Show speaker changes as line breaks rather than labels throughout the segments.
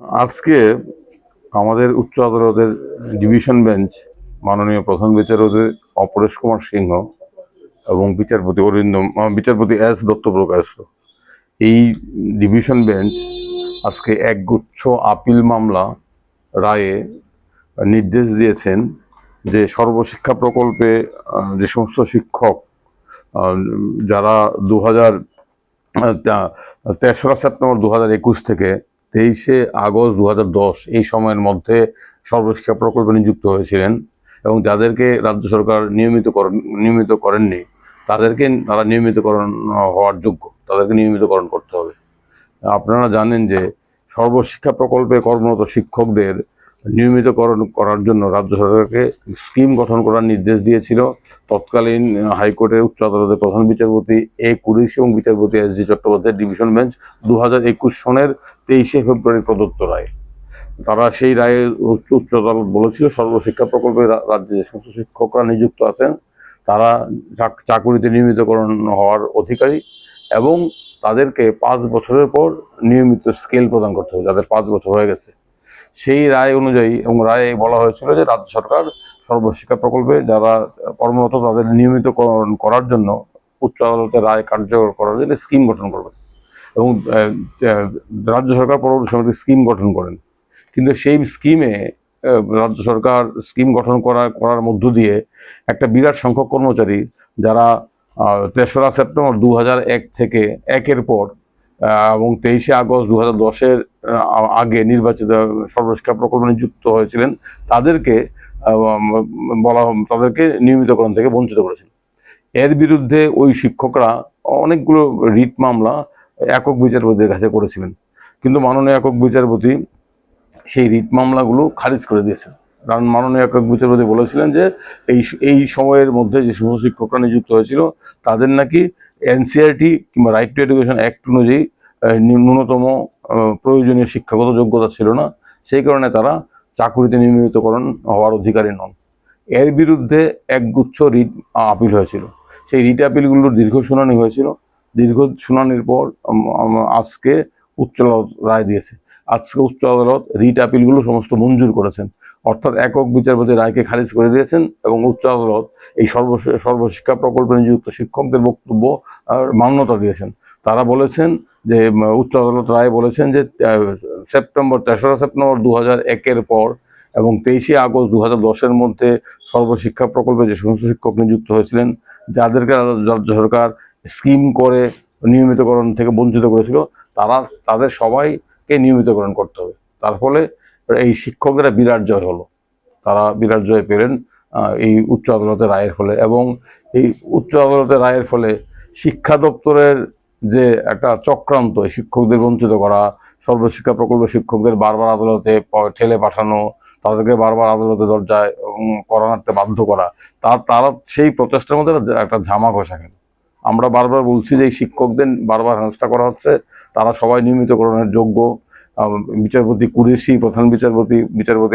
আজকে আমাদের উচ্চ আদালতের ডিভিশন বেঞ্চ মাননীয় প্রধান বিচারপতি অপরেশ কুমার সিংহ এবং বিচারপতি এস দত্তপ্রকাশ, এই ডিভিশন বেঞ্চ আজকে একগুচ্ছ আপিল মামলা রায়ে নির্দেশ দিয়েছেন যে সর্বশিক্ষা প্রকল্পে যে সমস্ত শিক্ষক যারা তেসরা সেপ্টেম্বর 2021 থেকে 23শে আগস্ট 2010 এই সময়ের মধ্যে সর্বশিক্ষা প্রকল্পে নিযুক্ত হয়েছিলেন এবং যাদেরকে রাজ্য সরকার নিয়মিত করেননি, তারা নিয়মিতকরণ হওয়ার যোগ্য, তাদেরকে নিয়মিতকরণ করতে হবে। আপনারা জানেন যে সর্বশিক্ষা প্রকল্পে কর্মরত শিক্ষকদের নিয়মিতকরণ করার জন্য রাজ্য সরকারকে স্কিম গঠন করার নির্দেশ দিয়েছিল তৎকালীন হাইকোর্টের উচ্চ আদালতের প্রধান বিচারপতি কুরিশ এবং বিচারপতি এস.জি. চট্টোপাধ্যায়ের ডিভিশন বেঞ্চ 2021 সনের 23শে ফেব্রুয়ারি প্রদত্ত রায়। তারা সেই রায়ে উচ্চ আদালত বলেছিল সর্বশিক্ষা প্রকল্পে রাজ্যে যে সমস্ত শিক্ষকরা নিযুক্ত আছেন তারা চাকুরিতে নিয়মিতকরণ হওয়ার অধিকারী এবং তাদেরকে 5 বছরের পর নিয়মিত স্কেল প্রদান করতে হবে যাদের 5 বছর হয়ে গেছে। সেই রায় অনুযায়ী এবং রায়ে বলা হয়েছিল যে রাজ্য সরকার সর্বশিক্ষা প্রকল্পে যারা কর্মরত তাদের নিয়মিতকরণ করার জন্য উচ্চ আদালতের রায় কার্যকর করার জন্য স্কিম গঠন করবে এবং রাজ্য সরকার পরবর্তী সময় স্কিম গঠন করেন। কিন্তু সেই স্কিমে রাজ্য সরকার স্কিম গঠন করার মধ্য দিয়ে একটা বিরাট সংখ্যক কর্মচারী যারা 3রা সেপ্টেম্বর 2001 থেকে 1-এর পর এবং 23শে আগস্ট 2010-এর আগে নির্বাচিত সর্বশিক্ষা প্রকল্পে নিযুক্ত হয়েছিলেন তাদেরকে নিয়মিতকরণ থেকে বঞ্চিত করেছিল। এর বিরুদ্ধে ওই শিক্ষকরা অনেকগুলো রিট মামলা একক বিচারপতির কাছে করেছিলেন, কিন্তু মাননীয় একক বিচারপতি সেই রিট মামলাগুলো খারিজ করে দিয়েছেন। কারণ মাননীয় একক বিচারপতি বলেছিলেন যে এই সময়ের মধ্যে যে সমস্ত শিক্ষকরা নিযুক্ত হয়েছিল তাদের নাকি এনসিআরটি কিংবা রাইট টু এডুকেশন অ্যাক্ট অনুযায়ী ন্যূনতম প্রয়োজনীয় শিক্ষাগত যোগ্যতা ছিল না, সেই কারণে তারা চাকুরিতে নিয়মিতকরণ হওয়ার অধিকারী নন। এর বিরুদ্ধে একগুচ্ছ রিট আপিল হয়েছিল। সেই রিট আপিলগুলোর দীর্ঘ শুনানি হয়েছিল। দীর্ঘ শুনানির পর আজকে উচ্চ আদালত রায় দিয়েছে। আজকে উচ্চ আদালত রিট আপিলগুলো সমস্ত মঞ্জুর করেছেন, অর্থাৎ একক বিচারপতি রায়কে খারিজ করে দিয়েছেন এবং উচ্চ আদালত এই সর্বশিক্ষা প্রকল্পে নিযুক্ত শিক্ষকদের বক্তব্য মান্যতা দিয়েছেন। তারা বলেছেন যে উচ্চ আদালত রায় বলেছেন যে 3রা সেপ্টেম্বর 2001-এর পর এবং 23শে আগস্ট 2010-এর মধ্যে সর্বশিক্ষা প্রকল্পে যে সমস্ত শিক্ষক নিযুক্ত হয়েছিলেন যাদেরকে রাজ্য সরকার স্কিম করে নিয়মিতকরণ থেকে বঞ্চিত করেছিল তাদের সবাইকে নিয়মিতকরণ করতে হবে। তার ফলে এই শিক্ষকরা বিরাট জয় হলো, তারা বিরাট জয় পেলেন এই উচ্চ আদালতের রায়ের ফলে। এবং এই উচ্চ আদালতের রায়ের ফলে শিক্ষা দপ্তরের যে একটা চক্রান্ত শিক্ষকদের বঞ্চিত করা, সর্বশিক্ষা প্রকল্প শিক্ষকদের বারবার আদালতে ঠেলে পাঠানো, তাদেরকে বারবার আদালতে দরজায় করোনাতে বাধ্য করা, তারা সেই প্রচেষ্টার মধ্যে একটা ঝামা ঘষা খেল। আমরা বারবার বলছি যে এই শিক্ষকদের বারবার হেনস্থা করা হচ্ছে, তারা সবাই নিয়মিতকরণের যোগ্য। বিচারপতি কুরেশি, প্রধান বিচারপতি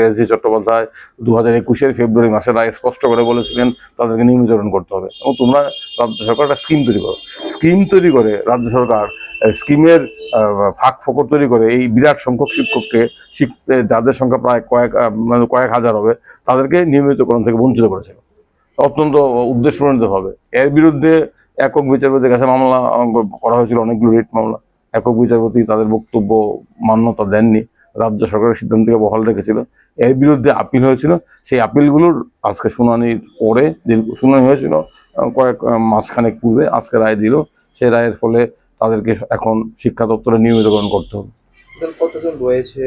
এস.জি. চট্টোপাধ্যায় 2021-এর ফেব্রুয়ারি মাসে রায় স্পষ্ট করে বলেছিলেন তাদেরকে নিয়মিতকরণ করতে হবে। এবং তোমরা রাজ্য সরকার একটা স্কিম তৈরি করে রাজ্য সরকার স্কিমের ফাঁক ফোকর তৈরি করে এই বিরাট সংখ্যক শিক্ষককে যাদের সংখ্যা প্রায় কয়েক হাজার হবে তাদেরকে নিয়মিতকরণ থেকে বঞ্চিত করেছিল অত্যন্ত উদ্দেশ্যপ্রণীতভাবে। এর বিরুদ্ধে একক বিচারপতির কাছে মামলা করা হয়েছিল, অনেকগুলো রিট মামলা। একক বিচারপতি তাদের বক্তব্য মান্যতা দেননি, রাজ্য সরকারের সিদ্ধান্তকে বহাল রেখেছিল। এর বিরুদ্ধে আপিল হয়েছিল, সেই আপিলগুলোর আজকে শুনানির পরে শুনানি হয়েছিল মাসখানেক পূর্বে, আজকে রায় দিল। সেই রায়ের ফলে তাদেরকে এখন শিক্ষা দপ্তরে নিয়মিতকরণ করতে হবে।
কতজন রয়েছে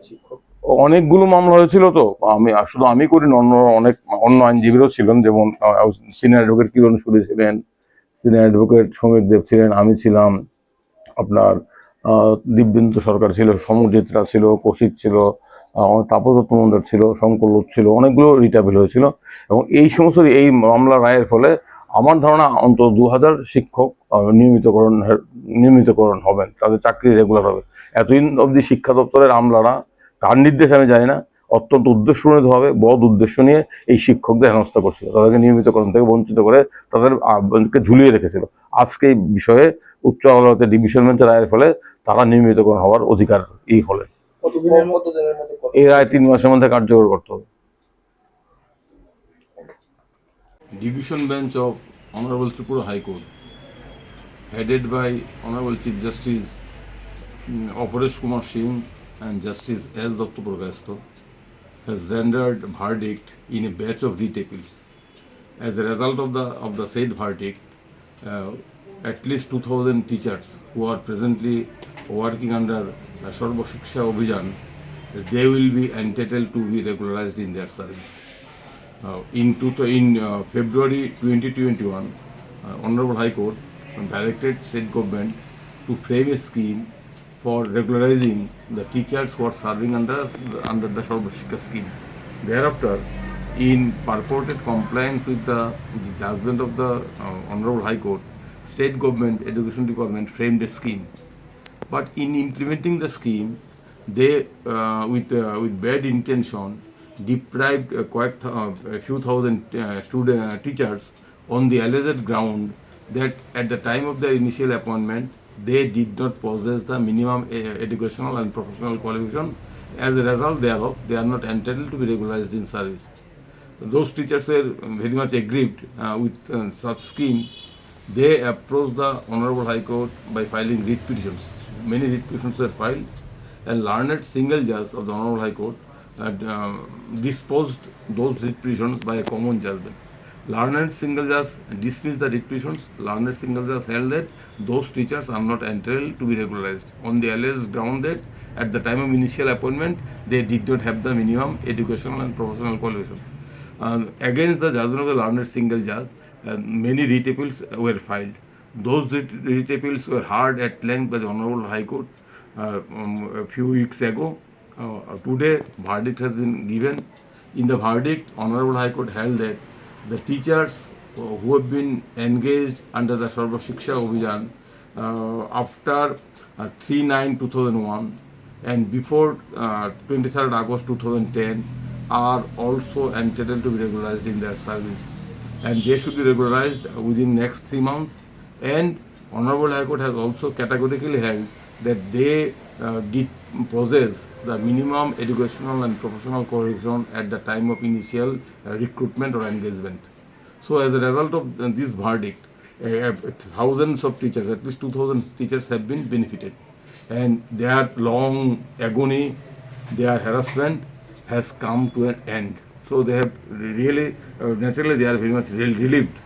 শিক্ষক?
অনেকগুলো মামলা হয়েছিল, তো আমি করিনি, অন্য আইনজীবীরাও ছিলেন, যেমন সিনিয়র অ্যাডভোকেট কিরণ সুরি ছিলেন, সিনিয়র অ্যাডভোকেট সমীর দেব ছিলেন, আমি ছিলাম, আপনার দিব্যেন্দু সরকার ছিল, সমরজিৎরা ছিল, কৌশিক ছিল, তাপস দত্ত মন্ডল ছিল, শঙ্কর লোক ছিল, অনেকগুলো রিট আপিল হয়েছিল। এবং এই মামলা রায়ের ফলে আমার ধারণা অন্তত 2000 শিক্ষক নিয়মিতকরণ হবেন, তাদের চাকরি রেগুলার হবে। এতদিন অবধি শিক্ষা দপ্তরের আমলারা, কার নির্দেশ আমি জানি না, অত্যন্ত উদ্দেশ্যপ্রণীতভাবে বদ উদ্দেশ্য নিয়ে এই শিক্ষকদের হেনস্থা করছিল, তাদেরকে নিয়মিতকরণ থেকে বঞ্চিত করে তাদেরকে ঝুলিয়ে রেখেছিল। আজকে এই বিষয়ে উচ্চ আদালতের ডিভিশন বেঞ্চের রায়ের ফলে তারা নিয়মিতকরণ হওয়ার অধিকার হলেন।
কতদিনের মধ্যে
এই রায় 3 মাসের মধ্যে কার্যকর করতে হবে। Division Bench of Honorable Tripura High Court, headed by Honorable Chief Justice Aparesh Kumar Singh and Justice S. Dr. Prakasto, has rendered verdict in a batch of writ appeals. As a result of the said verdict, at least 2,000 teachers who are presently working under Sarva Shiksha Abhijan, they will be entitled to be regularized in their service. In February 2021, Honorable High Court directed state government to frame a scheme for regularizing the teachers who are serving under the Sarva Shiksha scheme. Thereafter, in purported compliance with the judgment of the Honorable High Court, state government education department framed a scheme. But in implementing the scheme, they, with bad intention, deprived a few thousand teachers on the alleged ground that at the time of their initial appointment, they did not possess the minimum educational and professional qualification. As a result thereof, they are not entitled to be regularized in service. Those teachers were very much aggrieved with such scheme. They approached the Honorable High Court by filing writ petitions. Many writ petitions were filed, and learned single judge of the Honorable High Court disposed those writ petitions by a common judgment. Learned single judge dismissed the writ petitions. Learned single judge held that those teachers are not entitled to be regularized on the alleged ground that at the time of initial appointment they did not have the minimum educational and professional qualification. Against the judgment of the learned single judge, many writ appeals were filed. Those writ appeals were heard at length by the Honorable High Court a few weeks ago. Today, verdict has been given. In the verdict, Honorable High Court held that the teachers who have been engaged under the Sarva Shiksha Abhijan after 3/9/2001 and before 23rd August 2010 are also entitled to be regularized in their service, and they should be regularized within next 3 months. And Honorable High Court has also categorically held that they did possess the minimum educational and professional qualification at the time of initial recruitment or engagement. So as a result of this verdict, thousands of teachers, at least 2,000 teachers have been benefited, and their long agony, their harassment has come to an end. So they have really, naturally they are very much relieved